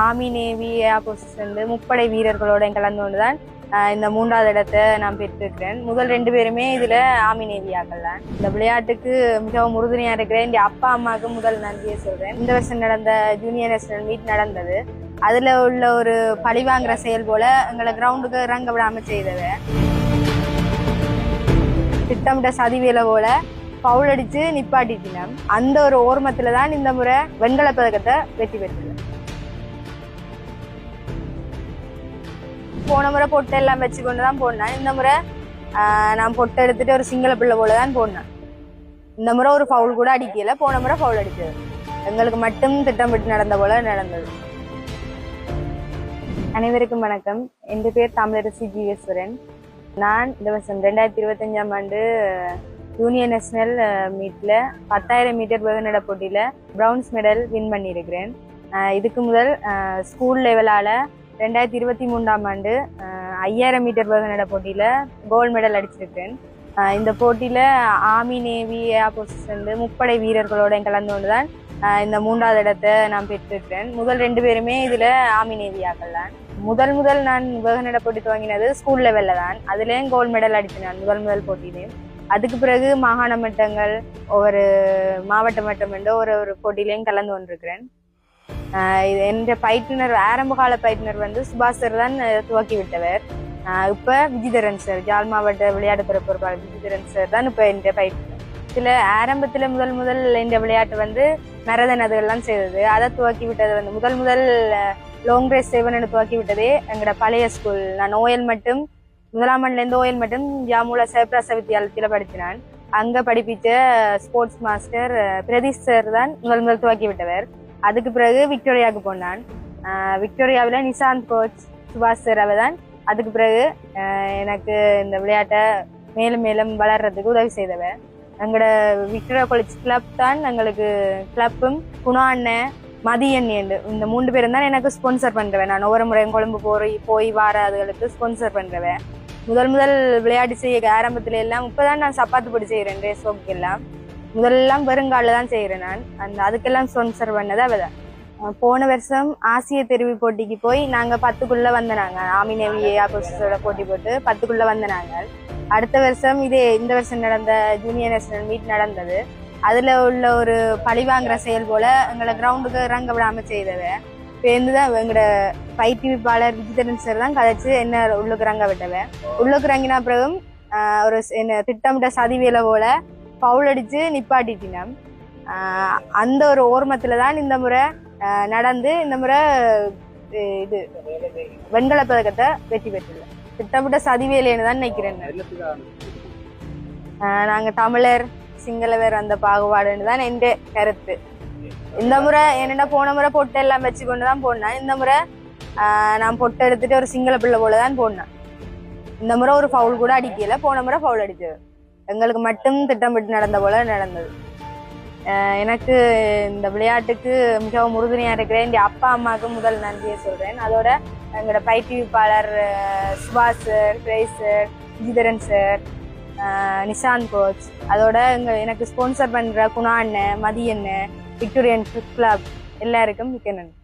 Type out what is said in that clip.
Army navy air force வந்து முப்படை வீரர்களோட கலந்து கொண்டுதான் இந்த 3வது இடத்தை நான் பெற்றிருக்கிறேன். முதல் 2 பேருமே இதுல ஆர்மி நேவி ஆகலாம். இந்த விளையாட்டுக்கு மிகவும் உறுதுணையா இருக்கிறேன். என் அப்பா அம்மாவுக்கு முதல் நன்றியை சொல்றேன். இந்த வருஷம் நடந்த ஜூனியர் நேஷனல் மீட் நடந்தது. அதுல உள்ள ஒரு பழிவாங்கிற செயல் போல எங்களை கிரவுண்டுக்கு இறங்க விடாம செய்தது. திட்டமிட்ட சதிவேலை போல பவுல் அடிச்சு நிப்பாட்டிட்டினோம். அந்த ஒரு ஓர்மத்துல தான் இந்த முறை வெண்கல பதக்கத்தை வெற்றி பெற்றது. போன முறை பொட்டை எல்லாம் வச்சு கொண்டுதான் போனேன். இந்த முறை நான் பொட்டை எடுத்துட்டு ஒரு சிங்கள பிள்ளை போலதான் போனேன். இந்த முறை ஒரு ஃபவுல் கூட அடிக்கல. போன முறை ஃபவுல் அடிச்சது. எங்களுக்கு மட்டும் திட்டமிட்டு நடந்த போல நடந்தது. அனைவருக்கும் வணக்கம். என் பேர் தமிழரசி ஜீவேஸ்வரன். நான் இந்த வருஷம் 2025ஆம் ஆண்டு ஜூனியர் நேஷனல் மீட்ல 10,000 மீட்டர் வேகநட போட்டியில பிரவுன்ஸ் மெடல் வின் பண்ணியிருக்கிறேன். இதுக்கு முதல் ஸ்கூல் லெவலால 2023ஆம் ஆண்டு 5,000 மீட்டர் வேகநட போட்டியில கோல்டு மெடல் அடிச்சிருக்கிறேன். இந்த போட்டியில ஆர்மி நேவி ஏர்போர்ஸ் வந்து முப்படை வீரர்களோட கலந்து கொண்டுதான் இந்த 3வது இடத்தை நான் பெற்றிருக்கிறேன். முதல் 2 பேருமே இதுல ஆர்மி நேவி ஆகலாம். முதல் நான் வேகநட போட்டி துவங்கினது ஸ்கூல் லெவல்ல தான். அதுலயும் கோல்டு மெடல் அடிச்சினேன் முதல் போட்டியிலையும். அதுக்கு பிறகு மாகாண மட்டங்கள் ஒவ்வொரு மாவட்ட மட்டம் என்று ஒரு போட்டியிலையும் கலந்து கொண்டிருக்கிறேன். இது என் பயிற்றுனர் ஆரம்ப கால பயிற்றுனர் வந்து சுபாஷ் சார் தான் துவக்கி விட்டவர். இப்ப விஜிதரன் சார், ஜாழ் மாவட்ட விளையாட்டுத்துறை பொறுப்பாளர் விஜிதரன் சார் தான் இப்ப என் பயிற்றுனர். இதுல ஆரம்பத்துல முதல் இந்த விளையாட்டு வந்து மரதன் அதெல்லாம் செய்தது. அதை துவக்கி விட்டது வந்து முதல் லாங் ரேஸ் சேவன் துவக்கி விட்டதே எங்களோட பழைய ஸ்கூல். நான் ஓயல் மட்டும் 1ஆம் ஆண்டுலேருந்து ஓயல் மட்டும் ஜாமுல சேப்ராச வித்தியாலயத்துல படிச்சினான். அங்க படிப்பிச்ச ஸ்போர்ட்ஸ் மாஸ்டர் பிரதீஷ் சார் தான் முதல் துவக்கி விட்டவர். அதுக்கு பிறகு விக்டோரியாவுக்கு போனான். விக்டோரியாவில் நிசாந்த் கோச் சுபாஷ் சார் அவதான் அதுக்கு பிறகு எனக்கு இந்த விளையாட்டை மேலும் மேலும் வளர்றதுக்கு உதவி செய்தவர். எங்களோட விக்டோரியா காலேஜ் கிளப் தான் எங்களுக்கு கிளப்பும் குணா அண்ணன் மதியன் இந்த 3 பேரும் தான் எனக்கு ஸ்பான்சர் பண்றவன். நான் ஒவ்வொரு முறையும் கொழும்பு போய் வார அதுகளுக்கு ஸ்பான்சர் பண்றவன். முதல் விளையாட்டு செய்ய ஆரம்பத்துல எல்லாம் இப்பதான் நான் சப்பாத்து போட்டு செய்யறேன். ரேஸ் வாக்கு எல்லாம் முதல்லாம் வெறுங்கால தான் செய்யறேன். நான் அதுக்கெல்லாம் ஸ்பான்சர் பண்ணது அவதான். போன வருஷம் ஆசிய தெரிவு போட்டிக்கு போய் நாங்க 10க்குள்ள வந்தனாங்க. ஆர்மி நேவி ஏர்போர்ஸோட போட்டி போட்டு 10க்குள்ள வந்தனாங்க. அடுத்த வருஷம் இந்த வருஷம் நடந்த ஜூனியர் நேஷனல் மீட் நடந்தது. அதுல உள்ள ஒரு பழிவாங்கிற செயல் போல எங்களை கிரவுண்டுக்கு இறங்க விடாம செய்தவ. பேருந்துதான் எங்களோட பயிற்றுவிப்பாளர் விஜிதரன் சார் தான் கதைச்சு என்ன உள்ளுக்கு இறங்க விட்டவ. உள்ளுக்கு இறங்கினா பிறகும் ஒரு திட்டமிட்ட சதிவேலை போல பவுல் அடிச்சு நிப்பாட்டிட்டினோம். அந்த ஒரு ஓர்மத்துல தான் இந்த முறை நடந்து இந்த முறை இது வெண்கல பதக்கத்தை வெற்றி பெற்றுள்ள. திட்டமிட்ட சதிவேலைன்னு தான் நினைக்கிறேன். நாங்க தமிழர் சிங்களவர் அந்த பாகுபாடுன்னு தான் என் கருத்து. இந்த முறை என்னென்ன போன முறை பொட்டை எல்லாம் வச்சு கொண்டுதான் போனேன். இந்த முறை நான் பொட்டை எடுத்துட்டு ஒரு சிங்கள பிள்ளை போலதான் போனேன். இந்த முறை ஒரு ஃபவுல் கூட அடிக்கல. போன முறை ஃபவுல் அடிச்சது. எங்களுக்கு மட்டும் திட்டமிட்டு நடந்த போல நடந்தது. எனக்கு இந்த விளையாட்டுக்கு மிகவும் உறுதுணையா இருக்கிறேன். என் அப்பா அம்மாவுக்கு முதல் நன்றியை சொல்றேன். அதோட எங்களோட பயிற்றுவிப்பாளர் சுபாஷ் சார், பிரேஸ் sir, Vijitharan sir, Nishanth coach, அதோட எனக்கு ஸ்பான்சர் பண்ற குணா அண்ணன், மதியண்ணன், விக்டோரியன் கிளப் எல்லாருக்கும் மிக்க நன்றி.